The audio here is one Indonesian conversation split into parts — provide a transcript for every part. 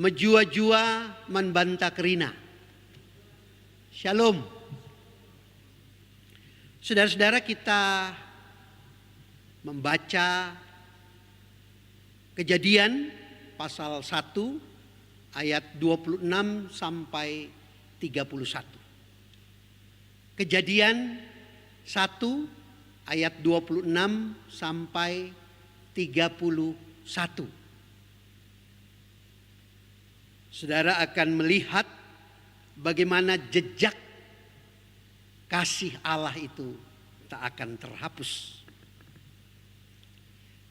Mejua-jua manbanta kerina. Shalom. Saudara-saudara, kita membaca Kejadian pasal 1 ayat 26 sampai 31. Kejadian 1 ayat 26 sampai 31. Saudara akan melihat bagaimana jejak kasih Allah itu tak akan terhapus.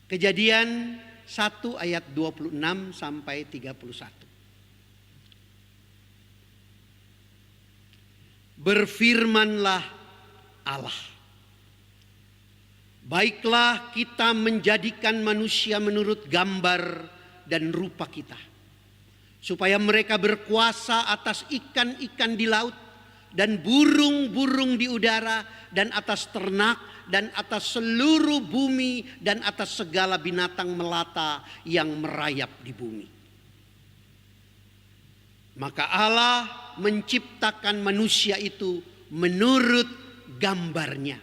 Kejadian 1 ayat 26 sampai 31. Berfirmanlah Allah, baiklah kita menjadikan manusia menurut gambar dan rupa kita, supaya mereka berkuasa atas ikan-ikan di laut dan burung-burung di udara dan atas ternak dan atas seluruh bumi dan atas segala binatang melata yang merayap di bumi. Maka Allah menciptakan manusia itu menurut gambarnya.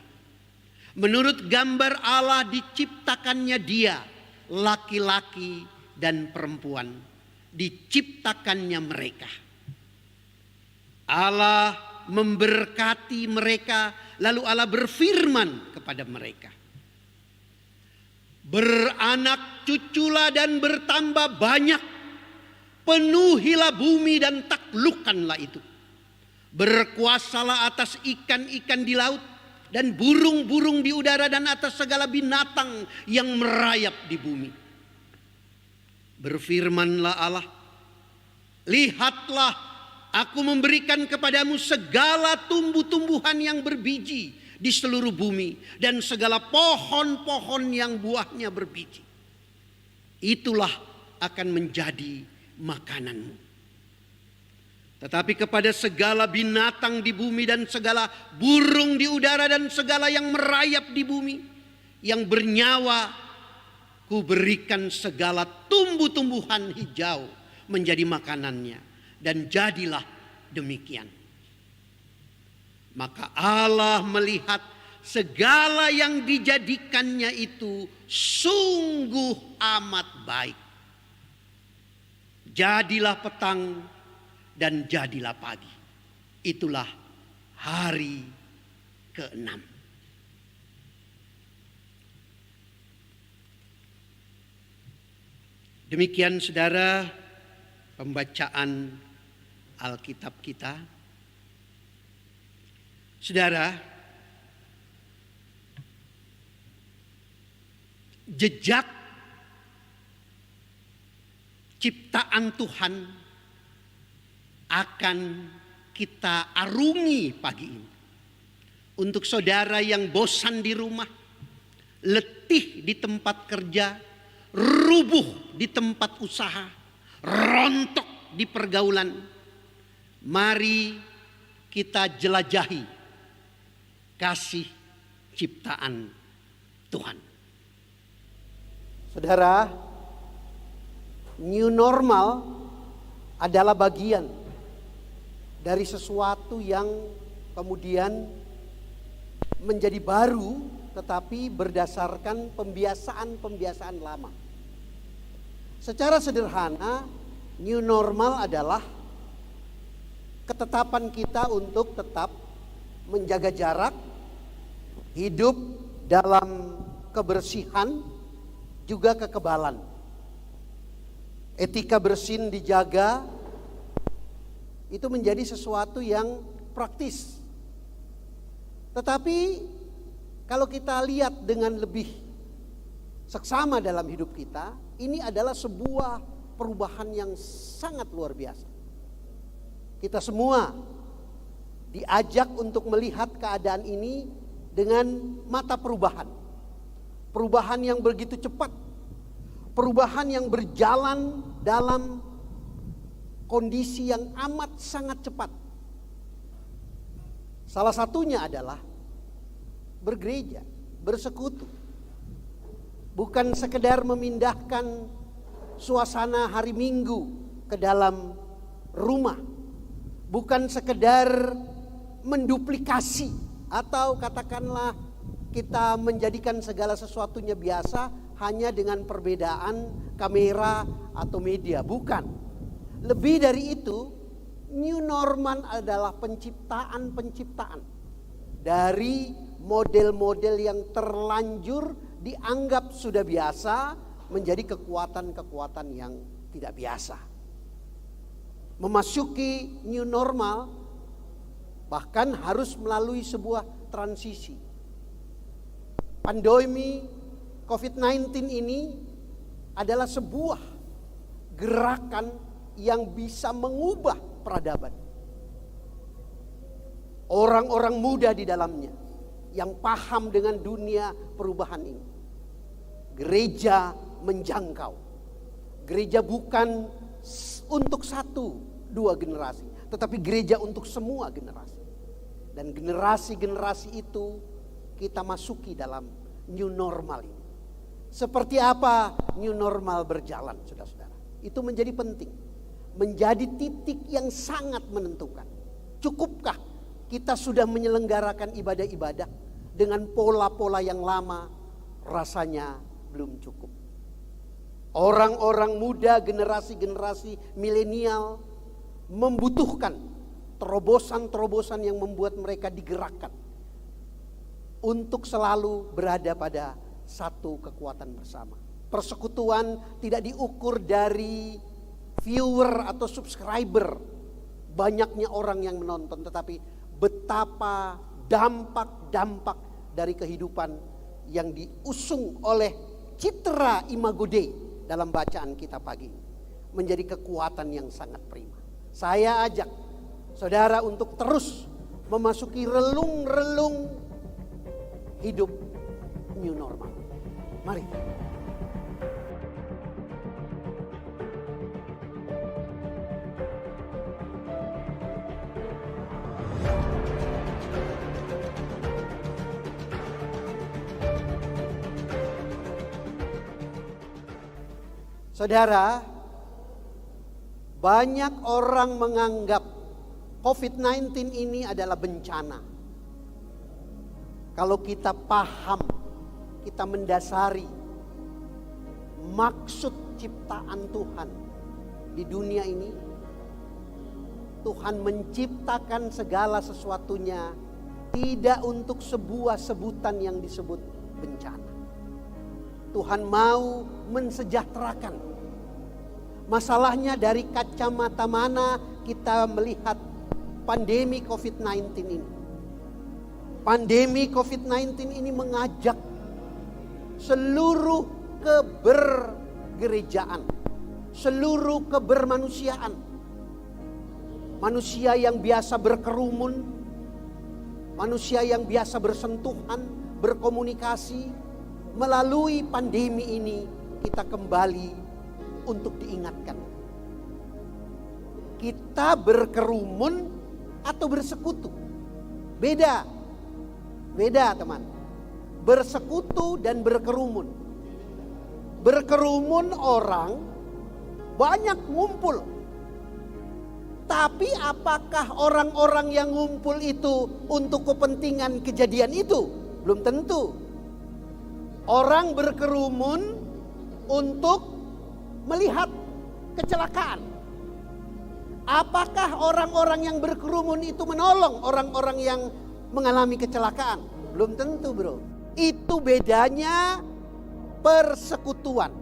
Menurut gambar Allah diciptakannya dia, laki-laki dan perempuan. Diciptakannya mereka. Allah memberkati mereka, lalu Allah berfirman kepada mereka, beranak cuculah dan bertambah banyak, penuhilah bumi dan taklukkanlah itu. Berkuasalah atas ikan-ikan di laut dan burung-burung di udara dan atas segala binatang yang merayap di bumi. Berfirmanlah Allah, lihatlah, aku memberikan kepadamu segala tumbuh-tumbuhan yang berbiji di seluruh bumi dan segala pohon-pohon yang buahnya berbiji. Itulah akan menjadi makananmu. Tetapi kepada segala binatang di bumi dan segala burung di udara dan segala yang merayap di bumi yang bernyawa, ku berikan segala tumbuh-tumbuhan hijau menjadi makanannya. Dan jadilah demikian. Maka Allah melihat segala yang dijadikannya itu sungguh amat baik. Jadilah petang dan jadilah pagi. Itulah hari ke-6. Demikian saudara pembacaan Alkitab kita. Saudara, jejak ciptaan Tuhan akan kita arungi pagi ini. Untuk saudara yang bosan di rumah, letih di tempat kerja, rubuh di tempat usaha, rontok di pergaulan, mari kita jelajahi kasih ciptaan Tuhan. Saudara, new normal adalah bagian dari sesuatu yang kemudian menjadi baru, tetapi berdasarkan pembiasaan-pembiasaan lama. Secara sederhana, new normal adalah ketetapan kita untuk tetap menjaga jarak, hidup dalam kebersihan, juga kekebalan. Etika bersin dijaga, itu menjadi sesuatu yang praktis. Tetapi kalau kita lihat dengan lebih seksama dalam hidup kita, ini adalah sebuah perubahan yang sangat luar biasa. Kita semua diajak untuk melihat keadaan ini dengan mata perubahan. Perubahan yang begitu cepat. Perubahan yang berjalan dalam kondisi yang amat sangat cepat. Salah satunya adalah bergereja, bersekutu. Bukan sekedar memindahkan suasana hari Minggu ke dalam rumah. Bukan sekedar menduplikasi atau katakanlah kita menjadikan segala sesuatunya biasa hanya dengan perbedaan kamera atau media. Bukan. Lebih dari itu, new normal adalah penciptaan dari model-model yang terlanjur dianggap sudah biasa menjadi kekuatan-kekuatan yang tidak biasa. Memasuki new normal bahkan harus melalui sebuah transisi. Pandemi COVID-19 ini adalah sebuah gerakan yang bisa mengubah peradaban. Orang-orang muda di dalamnya yang paham dengan dunia perubahan ini. Gereja menjangkau. Gereja bukan untuk 1-2 generasi, tetapi gereja untuk semua generasi. Dan generasi-generasi itu kita masuki dalam new normal ini. Seperti apa new normal berjalan, saudara-saudara? Itu menjadi penting. Menjadi titik yang sangat menentukan. Cukupkah kita sudah menyelenggarakan ibadah-ibadah dengan pola-pola yang lama? Rasanya belum cukup. Orang-orang muda, generasi-generasi milenial membutuhkan terobosan-terobosan yang membuat mereka digerakkan untuk selalu berada pada satu kekuatan bersama. Persekutuan tidak diukur dari viewer atau subscriber, banyaknya orang yang menonton, tetapi betapa dampak-dampak dari kehidupan yang diusung oleh citra Imago Dei dalam bacaan kita pagi ini menjadi kekuatan yang sangat prima. Saya ajak saudara untuk terus memasuki relung-relung hidup new normal. Mari. Saudara, banyak orang menganggap COVID-19 ini adalah bencana. Kalau kita paham, kita mendasari maksud ciptaan Tuhan di dunia ini, Tuhan menciptakan segala sesuatunya tidak untuk sebuah sebutan yang disebut bencana. Tuhan mau mensejahterakan. Masalahnya dari kacamata mana kita melihat pandemi COVID-19 ini. Pandemi COVID-19 ini mengajak seluruh kebergerejaan, seluruh kebermanusiaan. Manusia yang biasa berkerumun, manusia yang biasa bersentuhan, berkomunikasi, melalui pandemi ini kita kembali untuk diingatkan. Kita berkerumun atau bersekutu. Beda teman. Bersekutu dan berkerumun. Berkerumun orang banyak ngumpul. Tapi apakah orang-orang yang ngumpul itu untuk kepentingan kejadian itu? Belum tentu. Orang berkerumun untuk melihat kecelakaan. Apakah orang-orang yang berkerumun itu menolong orang-orang yang mengalami kecelakaan? Belum tentu, bro. Itu bedanya persekutuan.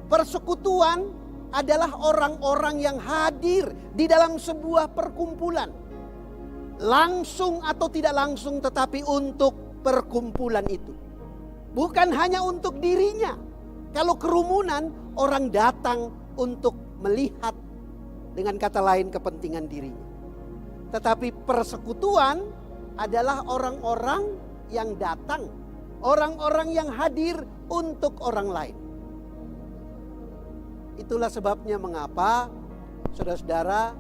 Persekutuan adalah orang-orang yang hadir di dalam sebuah perkumpulan. Langsung atau tidak langsung, tetapi untuk perkumpulan itu. Bukan hanya untuk dirinya. Kalau kerumunan, orang datang untuk melihat, dengan kata lain kepentingan dirinya. Tetapi persekutuan adalah orang-orang yang datang, orang-orang yang hadir untuk orang lain. Itulah sebabnya mengapa, saudara-saudara,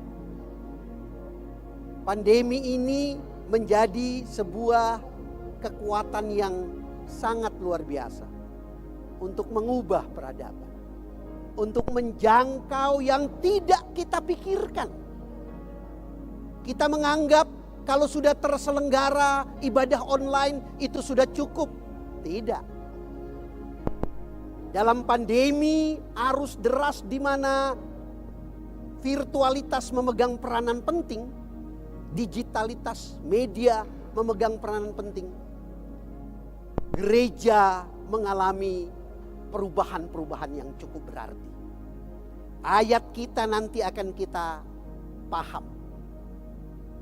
pandemi ini menjadi sebuah kekuatan yang sangat luar biasa untuk mengubah peradaban. untuk menjangkau yang tidak kita pikirkan. Kita menganggap kalau sudah terselenggara ibadah online itu sudah cukup. Tidak. Dalam pandemi arus deras di mana virtualitas memegang peranan penting, digitalitas media memegang peranan penting. Gereja mengalami perubahan-perubahan yang cukup berarti. Ayat kita nanti akan kita paham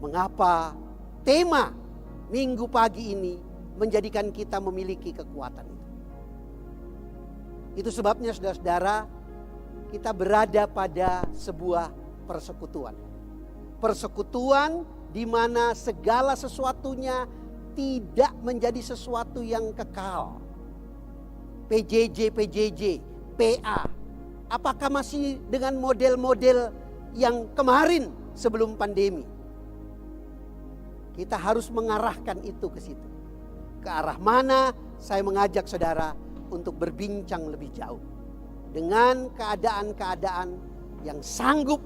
mengapa tema minggu pagi ini menjadikan kita memiliki kekuatan itu. Itu sebabnya saudara-saudara, kita berada pada sebuah persekutuan. Persekutuan di mana segala sesuatunya tidak menjadi sesuatu yang kekal. PJJ, PA. Apakah masih dengan model-model yang kemarin sebelum pandemi? Kita harus mengarahkan itu ke situ. Ke arah mana saya mengajak saudara untuk berbincang lebih jauh. Dengan keadaan-keadaan yang sanggup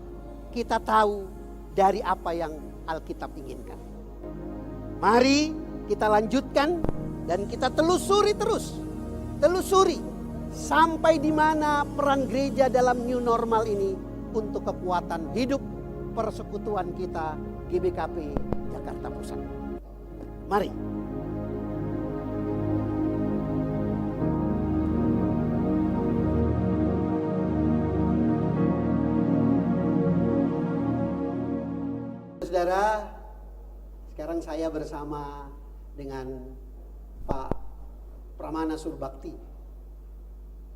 kita tahu dari apa yang Alkitab inginkan. Mari kita lanjutkan dan kita telusuri terus. Telusuri sampai di mana peran gereja dalam new normal ini untuk kekuatan hidup persekutuan kita GBKP Jakarta Pusat. Mari. Saudara, sekarang saya bersama dengan Pak Pramana Surbakti.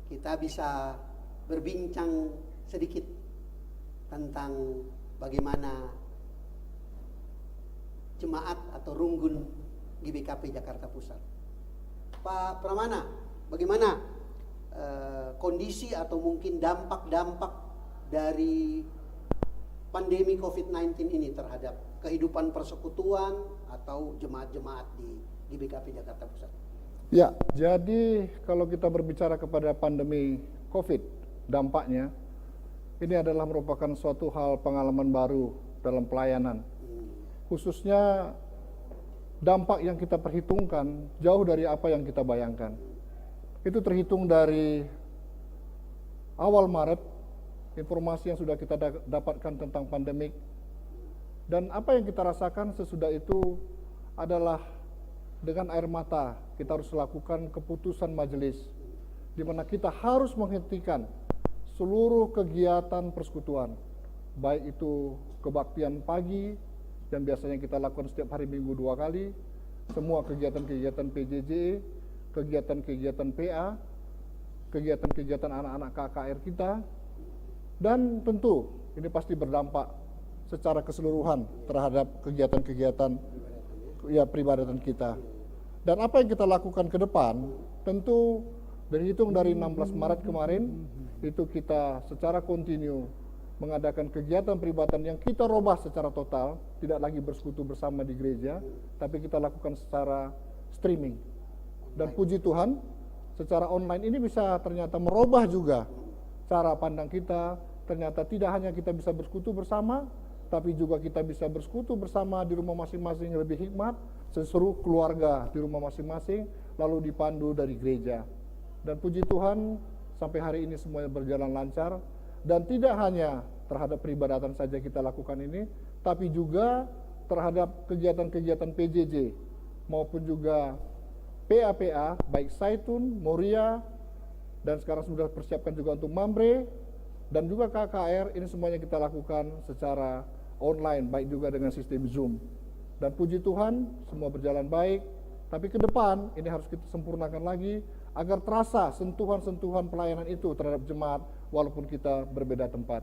Kita bisa berbincang sedikit tentang bagaimana jemaat atau runggun GBKP Jakarta Pusat. Pak Pramana, bagaimana kondisi atau mungkin dampak-dampak dari pandemi COVID-19 ini terhadap kehidupan persekutuan atau jemaat-jemaat di GBKP Jakarta Pusat? Ya, jadi kalau kita berbicara kepada pandemi COVID, dampaknya ini adalah merupakan suatu hal pengalaman baru dalam pelayanan. Khususnya dampak yang kita perhitungkan jauh dari apa yang kita bayangkan. Itu terhitung dari awal Maret, informasi yang sudah kita dapatkan tentang pandemik. Dan apa yang kita rasakan sesudah itu adalah dengan air mata kita harus lakukan keputusan majelis, di mana kita harus menghentikan seluruh kegiatan persekutuan, baik itu kebaktian pagi yang biasanya kita lakukan setiap hari Minggu 2 kali, semua kegiatan-kegiatan PJJ, kegiatan-kegiatan PA, kegiatan-kegiatan anak-anak KKR kita, dan tentu ini pasti berdampak secara keseluruhan terhadap kegiatan-kegiatan peribadatan kita. Dan apa yang kita lakukan ke depan, tentu berhitung dari 16 Maret kemarin, itu kita secara kontinu mengadakan kegiatan peribadatan yang kita robah secara total, tidak lagi bersekutu bersama di gereja, tapi kita lakukan secara streaming. Dan puji Tuhan, secara online ini bisa ternyata merubah juga cara pandang kita. Ternyata tidak hanya kita bisa bersekutu bersama, tapi juga kita bisa bersekutu bersama di rumah masing-masing lebih hikmat, seluruh keluarga di rumah masing-masing, lalu dipandu dari gereja. Dan puji Tuhan, sampai hari ini semuanya berjalan lancar, dan tidak hanya terhadap peribadatan saja kita lakukan ini, tapi juga terhadap kegiatan-kegiatan PJJ, maupun juga PA-PA, baik Saitun, Moria, dan sekarang sudah persiapkan juga untuk Mambre, dan juga KKR, ini semuanya kita lakukan secara online, baik juga dengan sistem Zoom. Dan puji Tuhan, semua berjalan baik, tapi ke depan ini harus kita sempurnakan lagi, agar terasa sentuhan-sentuhan pelayanan itu terhadap jemaat, walaupun kita berbeda tempat.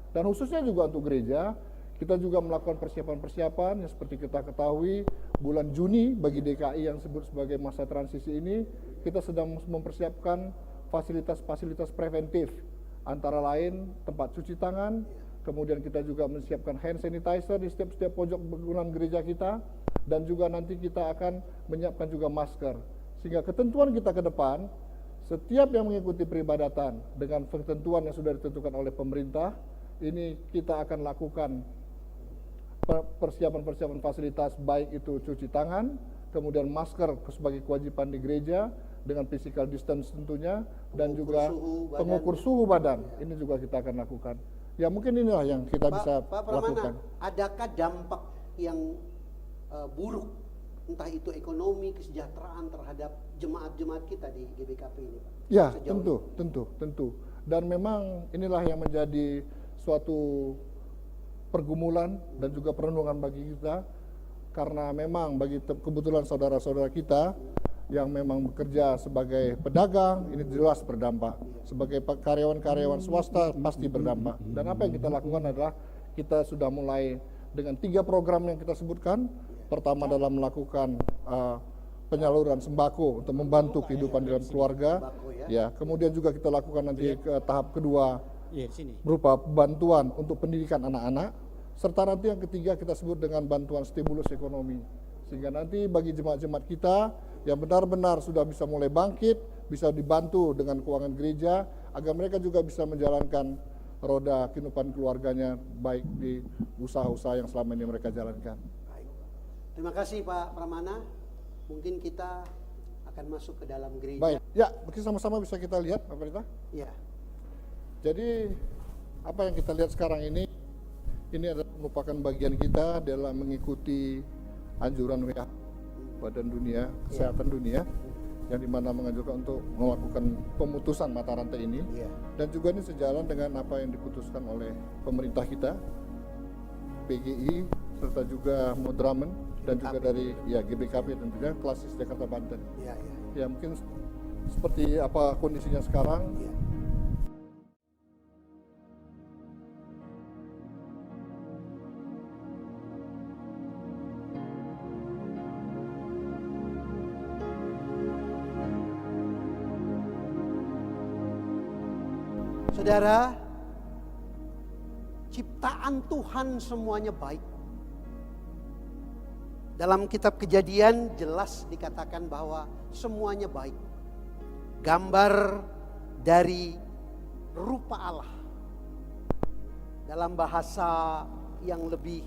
Dan khususnya juga untuk gereja, kita juga melakukan persiapan-persiapan yang seperti kita ketahui, bulan Juni bagi DKI yang disebut sebagai masa transisi ini, kita sedang mempersiapkan fasilitas-fasilitas preventif, antara lain tempat cuci tangan, kemudian kita juga menyiapkan hand sanitizer di setiap pojok bangunan gereja kita, dan juga nanti kita akan menyiapkan juga masker. Sehingga ketentuan kita ke depan, Setiap yang mengikuti peribadatan dengan ketentuan yang sudah ditentukan oleh pemerintah, ini kita akan lakukan persiapan-persiapan fasilitas, baik itu cuci tangan, kemudian masker sebagai kewajiban di gereja dengan physical distance tentunya, dan juga pengukur suhu badan. Ini juga kita akan lakukan. Ya mungkin inilah yang kita bisa Pak Pramana, lakukan. adakah dampak yang buruk, entah itu ekonomi, kesejahteraan terhadap jemaat-jemaat kita di GBKP ini, Pak? Ya, Sejauh tentu. Dan memang inilah yang menjadi suatu pergumulan dan juga perenungan bagi kita, karena memang bagi kebetulan saudara-saudara kita yang memang bekerja sebagai pedagang ini jelas berdampak, sebagai karyawan-karyawan swasta pasti berdampak. Dan apa yang kita lakukan adalah kita sudah mulai dengan 3 program yang kita sebutkan. Pertama dalam melakukan penyaluran sembako untuk membantu kehidupan dalam keluarga, ya. Kemudian juga kita lakukan nanti ke tahap kedua berupa bantuan untuk pendidikan anak-anak, serta nanti yang ketiga kita sebut dengan bantuan stimulus ekonomi, sehingga nanti bagi jemaat-jemaat kita yang benar-benar sudah bisa mulai bangkit, bisa dibantu dengan keuangan gereja, agar mereka juga bisa menjalankan roda kehidupan keluarganya baik di usaha-usaha yang selama ini mereka jalankan. Baik. Terima kasih Pak Pramana. Mungkin kita akan masuk ke dalam gereja. Baik, ya mungkin sama-sama bisa kita lihat Pak Pendeta. Ya. Jadi apa yang kita lihat sekarang ini adalah merupakan bagian kita dalam mengikuti anjuran WHO, Badan Dunia Kesehatan Dunia, yang dimana menganjurkan untuk melakukan pemutusan mata rantai ini, dan juga ini sejalan dengan apa yang diputuskan oleh pemerintah kita, PGI, serta juga Modramen, dan juga dari GBKP tentunya, Klasis Jakarta Banten. Ya mungkin seperti apa kondisinya sekarang. Saudara, ciptaan Tuhan semuanya baik. Dalam kitab Kejadian jelas dikatakan bahwa semuanya baik. Gambar dari rupa Allah. Dalam bahasa yang lebih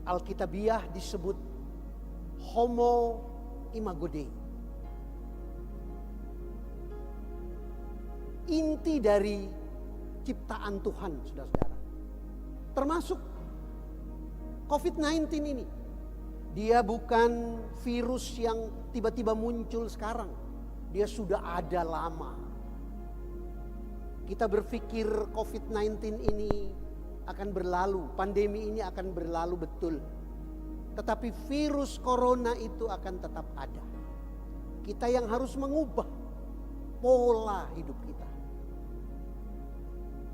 alkitabiah disebut Homo Imago Dei. Inti dari ciptaan Tuhan, saudara-saudara. Termasuk COVID-19 ini. Dia bukan virus yang tiba-tiba muncul sekarang. Dia sudah ada lama. Kita berpikir COVID-19 ini akan berlalu, pandemi ini akan berlalu, betul. Tetapi virus corona itu akan tetap ada. Kita yang harus mengubah pola hidup kita.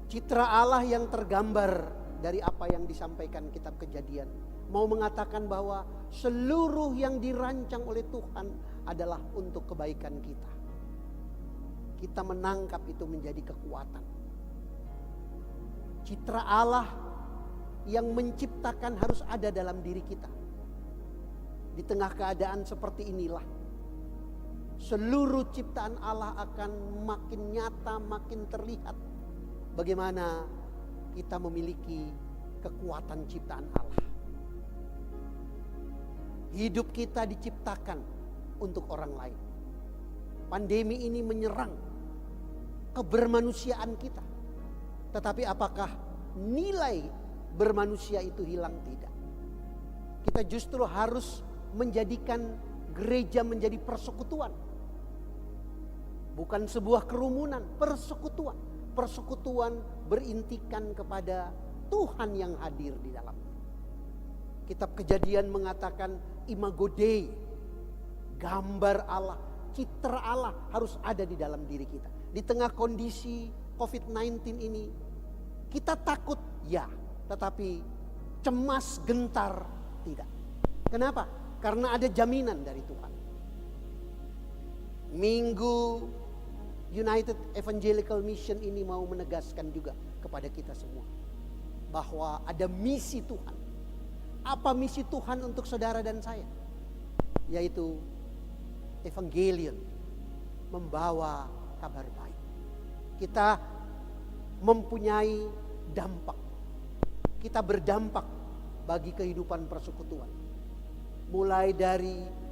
Citra Allah yang tergambar dari apa yang disampaikan kitab Kejadian mau mengatakan bahwa seluruh yang dirancang oleh Tuhan adalah untuk kebaikan kita. Kita menangkap itu menjadi kekuatan. Citra Allah yang menciptakan harus ada dalam diri kita. Di tengah keadaan seperti inilah, seluruh ciptaan Allah akan makin nyata, makin terlihat. Bagaimana kita memiliki kekuatan ciptaan Allah. Hidup kita diciptakan untuk orang lain. Pandemi ini menyerang kebermanusiaan kita. Tetapi apakah nilai bermanusia itu hilang? Tidak. Kita justru harus menjadikan gereja menjadi persekutuan. Bukan sebuah kerumunan, persekutuan. Persekutuan berintikan kepada Tuhan yang hadir di dalamnya. Kitab Kejadian mengatakan Imago Dei, gambar Allah, citra Allah harus ada di dalam diri kita. Di tengah kondisi COVID-19 ini, kita takut ya, tetapi cemas, gentar tidak. Kenapa? Karena ada jaminan dari Tuhan. Minggu United Evangelical Mission ini mau menegaskan juga kepada kita semua bahwa ada misi Tuhan. Apa misi Tuhan untuk saudara dan saya? Yaitu evangelion, membawa kabar baik. Kita mempunyai dampak. Kita berdampak bagi kehidupan persekutuan. Mulai dari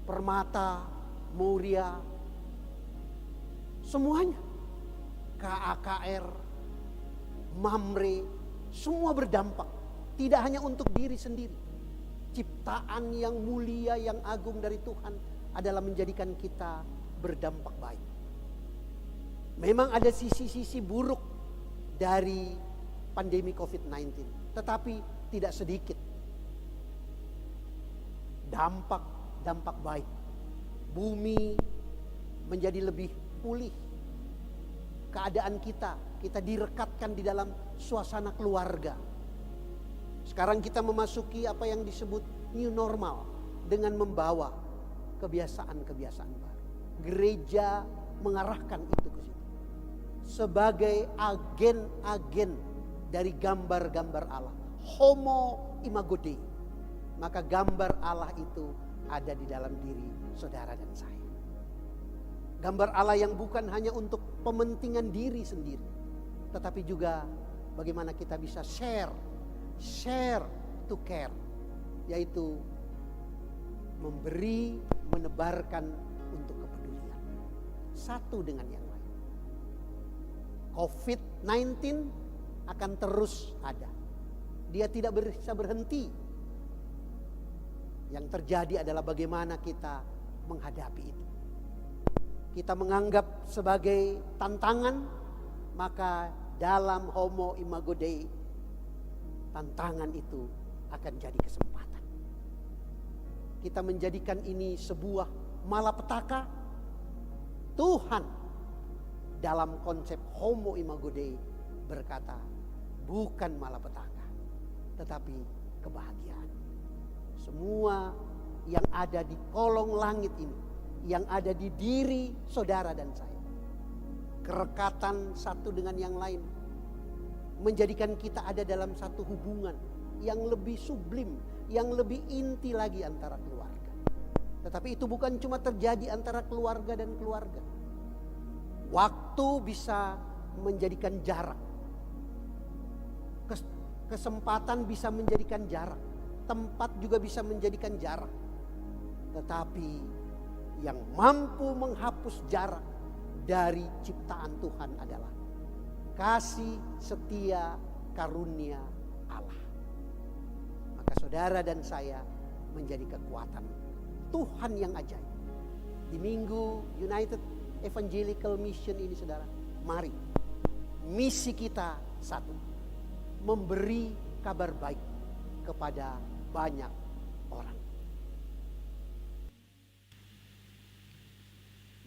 Permata, Muria, semuanya. KAKR, Mamre, semua berdampak. Tidak hanya untuk diri sendiri. Ciptaan yang mulia, yang agung dari Tuhan adalah menjadikan kita berdampak baik. Memang ada sisi-sisi buruk dari pandemi COVID-19, tetapi tidak sedikit dampak baik. Bumi menjadi lebih pulih. Keadaan kita direkatkan di dalam suasana keluarga. Sekarang kita memasuki apa yang disebut new normal dengan membawa kebiasaan-kebiasaan baru. Gereja mengarahkan itu ke situ. Sebagai agen-agen dari gambar-gambar Allah. Homo imago Dei. Maka gambar Allah itu ada di dalam diri saudara dan saya. Gambar Allah yang bukan hanya untuk pementingan diri sendiri. Tetapi juga bagaimana kita bisa share to care. Yaitu memberi, menebarkan untuk kepedulian. Satu dengan yang lain. COVID-19 akan terus ada. Dia tidak bisa berhenti. Yang terjadi adalah bagaimana kita menghadapi itu. Kita menganggap sebagai tantangan, maka dalam Homo imago Dei, tantangan itu akan jadi kesempatan. Kita menjadikan ini sebuah malapetaka. Tuhan dalam konsep Homo imago Dei berkata, bukan malapetaka, tetapi kebahagiaan. Semua yang ada di kolong langit ini, yang ada di diri saudara dan saya, kerekatan satu dengan yang lain, menjadikan kita ada dalam satu hubungan yang lebih sublim, yang lebih inti lagi antara keluarga. Tetapi itu bukan cuma terjadi antara keluarga dan keluarga. Waktu bisa menjadikan jarak. Kesempatan bisa menjadikan jarak. Tempat juga bisa menjadikan jarak. Tetapi yang mampu menghapus jarak dari ciptaan Tuhan adalah kasih setia karunia Allah. Maka saudara dan saya menjadi kekuatan Tuhan yang ajaib. Di Minggu United Evangelical Mission ini saudara, mari misi kita satu, memberi kabar baik kepada banyak orang.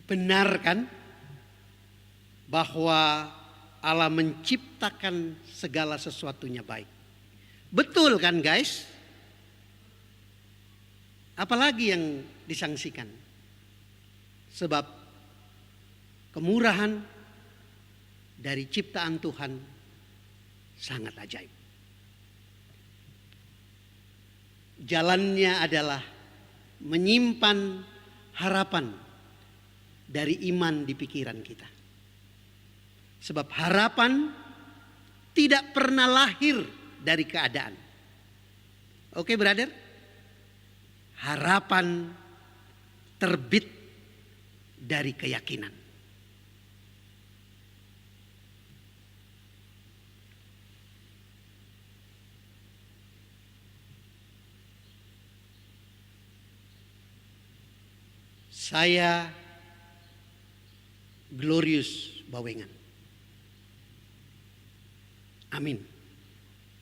Benar kan bahwa Allah menciptakan segala sesuatunya baik? Betul kan guys? Apalagi yang disangsikan? Sebab kemurahan dari ciptaan Tuhan sangat ajaib. Jalannya adalah menyimpan harapan dari iman di pikiran kita. Sebab harapan tidak pernah lahir dari keadaan. Oke, brother? Harapan terbit dari keyakinan. Saya Glorius Bawengan. Amin.